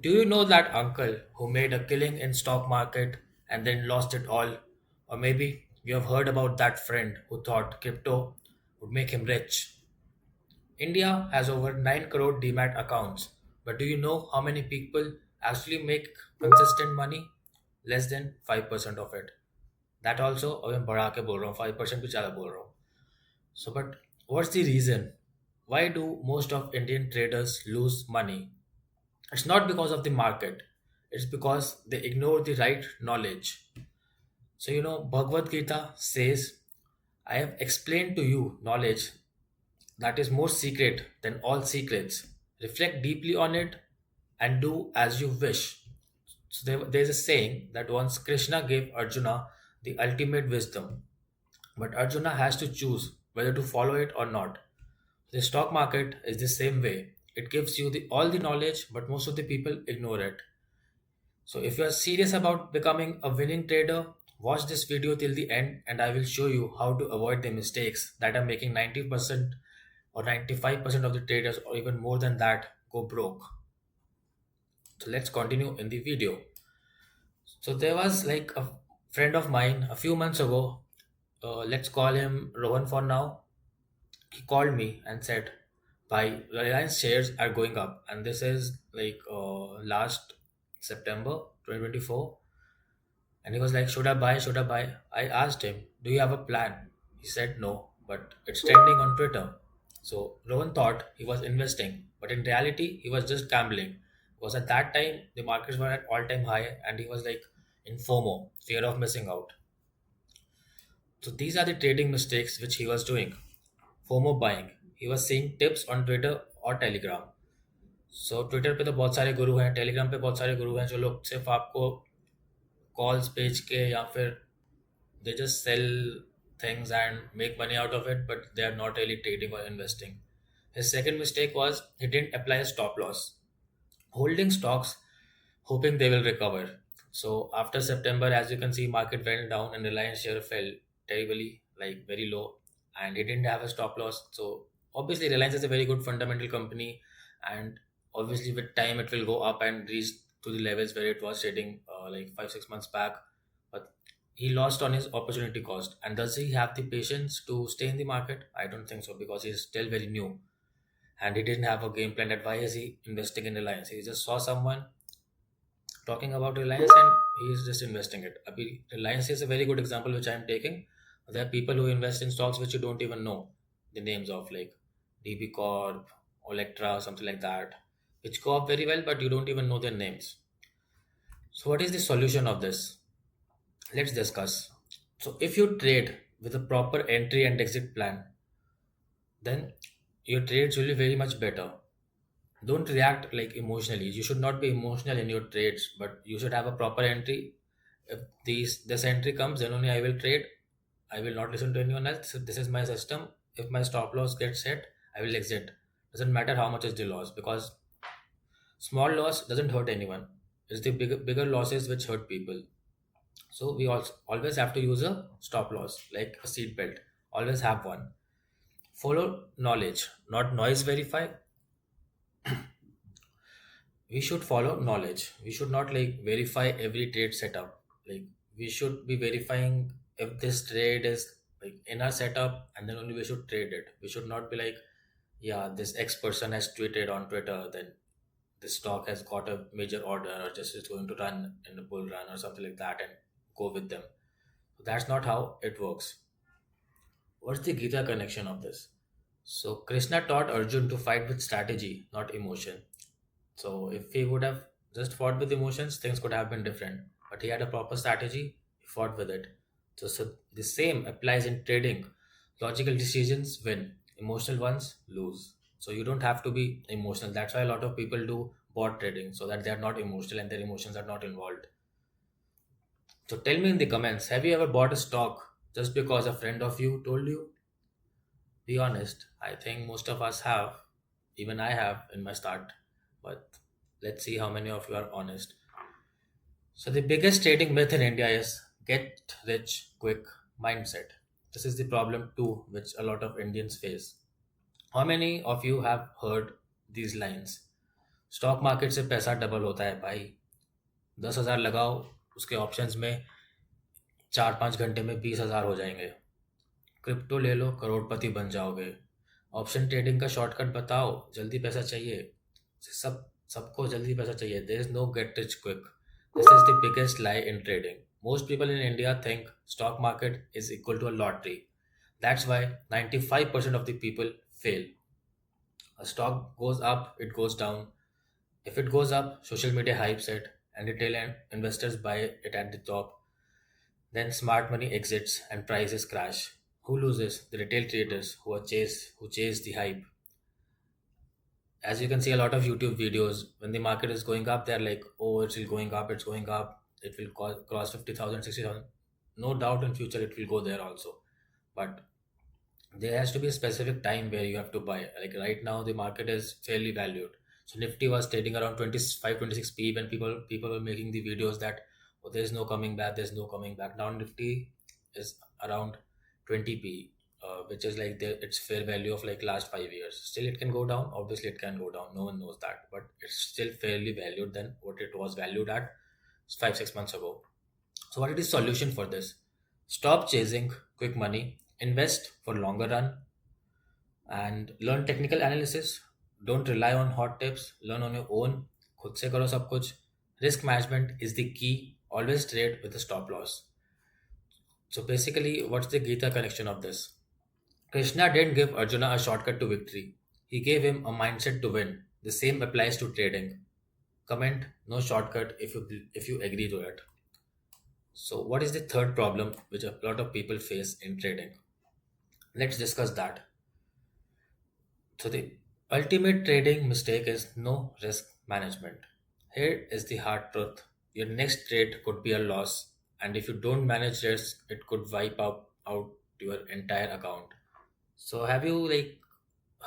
Do you know that uncle who made a killing in stock market and then lost it all? Or maybe you have heard about that friend who thought crypto would make him rich. India has over 9 crore demat accounts, but do you know how many people actually make consistent money? Less than 5% of it. That also अभी बढ़ा के बोल रहा हूँ 5% भी ज़्यादा बोल रहा हूँ. So, but what's the reason? Why do most of Indian traders lose money? It's not because of the market. It's because they ignore the right knowledge. So, Bhagavad Gita says, I have explained to you knowledge that is more secret than all secrets. Reflect deeply on it and do as you wish. So, there's a saying that once Krishna gave Arjuna the ultimate wisdom, but Arjuna has to choose whether to follow it or not. The stock market is the same way. It gives you all the knowledge, but most of the people ignore it. So if you are serious about becoming a winning trader, watch this video till the end and I will show you how to avoid the mistakes that are making 90% or 95% of the traders or even more than that go broke. So let's continue in the video. So there was like a friend of mine a few months ago. Let's call him Rohan for now. He called me and said, "Bhai, Reliance shares are going up," and this is like last September 2024. And he was like, "Should I buy? Should I buy?" I asked him, "Do you have a plan?" He said, "No, but it's trending on Twitter." So Rohan thought he was investing, but in reality, he was just gambling. Because at that time, the markets were at all time high, and he was like in FOMO, fear of missing out. So these are the trading mistakes which he was doing. FOMO buying. He was seeing tips on Twitter और Telegram. So Twitter पे तो बहुत सारे गुरु हैं, Telegram पे बहुत सारे गुरु हैं जो लोग सिर्फ आपको कॉल्स बेच के या फिर they just sell things and make money out of it, but they are not really trading or investing. His second mistake was he didn't apply a stop loss, holding stocks hoping they will recover. So after September, as you can see, market went down and Reliance share fell terribly, like very low, and he didn't have a stop loss. So obviously, Reliance is a very good fundamental company, and obviously with time it will go up and reach to the levels where it was trading like 5 6 months back. But he lost on his opportunity cost. And does he have the patience to stay in the market? I don't think so because he's still very new and he didn't have a game plan. That why is he investing in Reliance? He just saw someone talking about Reliance and he's just investing it. Abhi, Reliance is a very good example which I'm taking. There are people who invest in stocks which you don't even know the names of, like DB Corp, Electra, something like that, which go up very well, but you don't even know their names. So, what is the solution of this? Let's discuss. So, if you trade with a proper entry and exit plan, then your trades will be very much better. Don't react like emotionally. You should not be emotional in your trades, but you should have a proper entry. If this entry comes, then only I will trade. I will not listen to anyone else. So this is my system. If my stop loss gets hit, I will exit. Doesn't matter how much is the loss because small loss doesn't hurt anyone. It's the bigger losses which hurt people. So we also always have to use a stop loss like a seat belt. Always have one. Follow knowledge, not noise. Verify. We should follow knowledge. We should not like verify every trade setup. Like we should be verifying if this trade is like in our setup and then only we should trade it. We should not be like, yeah, this X person has tweeted on Twitter, then this stock has got a major order or just is going to run in a bull run or something like that and go with them. That's not how it works. What's the Gita connection of this? So Krishna taught Arjun to fight with strategy, not emotion. So if he would have just fought with emotions, things could have been different. But he had a proper strategy, he fought with it. So the same applies in trading. Logical decisions win, emotional ones lose. So you don't have to be emotional. That's why a lot of people do bot trading so that they are not emotional and their emotions are not involved. So tell me in the comments, have you ever bought a stock just because a friend of you told you? Be honest. I think most of us have. Even I have in my start. But let's see how many of you are honest. So the biggest trading myth in India is get rich quick mindset. This is the problem too, which a lot of Indians face. How many of you have heard these lines? Stock market से पैसा double होता है भाई। 10,000 लगाओ, उसके options में 4-5 घंटे में 20,000 हो जाएंगे। क्रिप्टो ले लो, करोड़पति बन जाओगे। ऑप्शन ट्रेडिंग का शॉर्टकट बताओ, जल्दी पैसा चाहिए। सबको जल्दी पैसा चाहिए। There is no get rich quick. This is the biggest lie in trading. Most people in India think stock market is equal to a lottery. That's why 95% of the people fail. A stock goes up, it goes down. If it goes up, social media hypes it, and retail investors buy it at the top. Then smart money exits and prices crash. Who loses? The retail traders who chase the hype. As you can see, a lot of YouTube videos, when the market is going up, they're like, "Oh, it's still going up, it's going up. It will cross 50,000, 60,000." No doubt in future it will go there also. But there has to be a specific time where you have to buy. Like right now the market is fairly valued, so nifty was trading around 25, 26 p when people were making the videos that, oh, there's no coming back, there's no coming back. Now nifty is around 20p, which is like its fair value of like last 5 years. Still it can go down, obviously it can go down, no one knows that, but it's still fairly valued than what it was valued at 5-6 months ago. So what is the solution for this? Stop chasing quick money, invest for longer run, and learn technical analysis. Don't rely on hot tips, learn on your own. खुद से करो सब कुछ. Risk management is the key. Always trade with a stop loss. So basically, what's the Gita connection of this? Krishna didn't give Arjuna a shortcut to victory. He gave him a mindset to win. The same applies to trading. Comment no shortcut if you agree to it. So what is the third problem which a lot of people face in trading? Let's discuss that. So the ultimate trading mistake is no risk management. Here is the hard truth. Your next trade could be a loss, and if you don't manage risk, it could wipe out your entire account. So have you like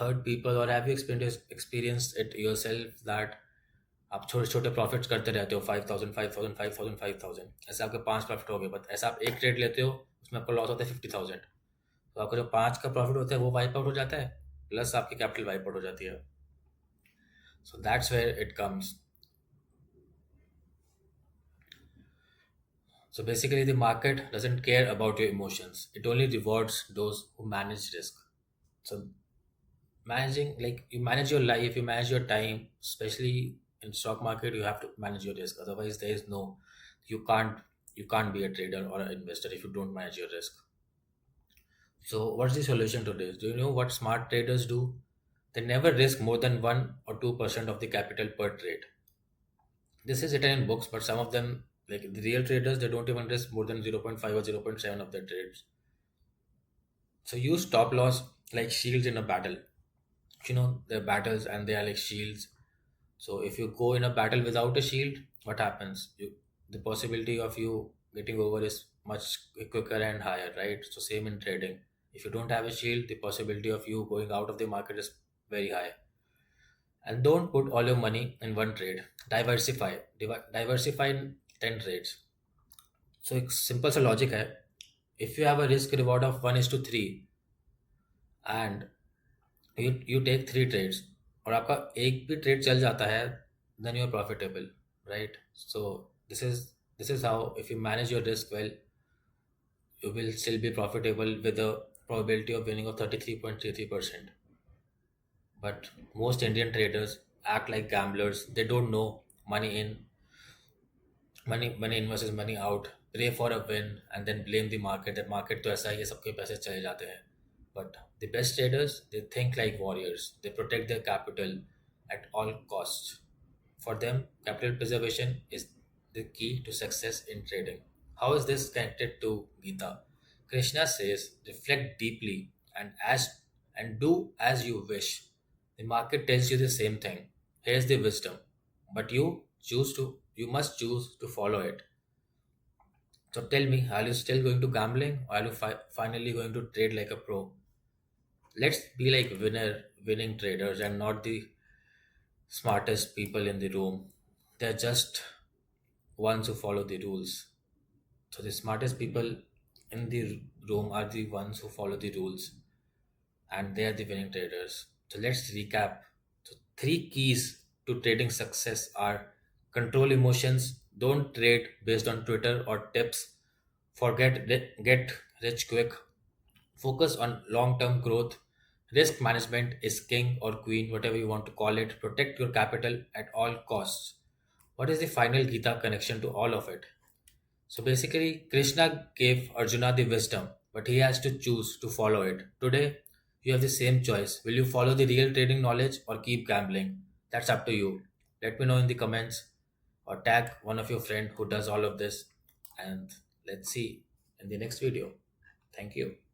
heard people, or have you experienced it yourself that आप छोटे छोटे profits करते रहते हो, 5,000 5,000 5,000 5,000, ऐसे आपके 5 profit हो गए, बट ऐसा आप एक ट्रेड लेते हो, उसमें आपको लॉस होता है 50,000। तो आपका जो 5 का प्रॉफिट होता है वो वाइप आउट हो जाता है, प्लस आपकी कैपिटल वाइप आउट हो जाती है। So that's where it comes. So basically, the market doesn't care about your emotions. It only rewards those who manage risk. So managing, like, you manage your life, you manage your time, especially in stock market, you have to manage your risk. Otherwise, there is no, you can't you can't be a trader or an investor if you don't manage your risk. So what's the solution to this? Do you know what smart traders do? They never risk more than 1 or 2% of the capital per trade. This is written in books, but some of them, like the real traders, they don't even risk more than 0.5 or 0.7 of their trades. So use stop loss like shields in a battle. You know, there are battles and they are like shields. So if you go in a battle without a shield, what happens? The possibility of you getting over is much quicker and higher, right? So same in trading. If you don't have a shield, the possibility of you going out of the market is very high. And don't put all your money in one trade. Diversify. Diversify in 10 trades. So एक simple सा logic है. If you have a risk reward of 1:3 and you take 3 trades, और आपका एक भी trade चल जाता है, then you are profitable, right? So this is how, if you manage your risk well, you will still be profitable with a probability of winning of 33.33%. But most Indian traders act like gamblers. They don't know money in, money in versus money out. Pray for a win and then blame the market. That market तो ऐसा ही है, सबके पैसे चले जाते हैं. But the best traders, they think like warriors. They protect their capital at all costs. For them, capital preservation is the key to success in trading. How is this connected to Gita? Krishna says, reflect deeply and do as you wish. The market tells you the same thing. Here's the wisdom. But you must choose to follow it. So tell me, are you still going to gambling, or are you finally going to trade like a pro? Let's be like winning traders and not the smartest people in the room. They're just ones who follow the rules. So the smartest people in the room are the ones who follow the rules, and they are the winning traders. So let's recap. So three keys. to trading success are control emotions, don't trade based on Twitter or tips, get rich quick, focus on long term growth. Risk management is king or queen, whatever you want to call it. Protect your capital at all costs. What is the final Gita connection to all of it? So basically, Krishna gave Arjuna the wisdom, but he has to choose to follow it. Today, you have the same choice. Will you follow the real trading knowledge or keep gambling? That's up to you. Let me know in the comments or tag one of your friend who does all of this, and let's see in the next video. Thank you.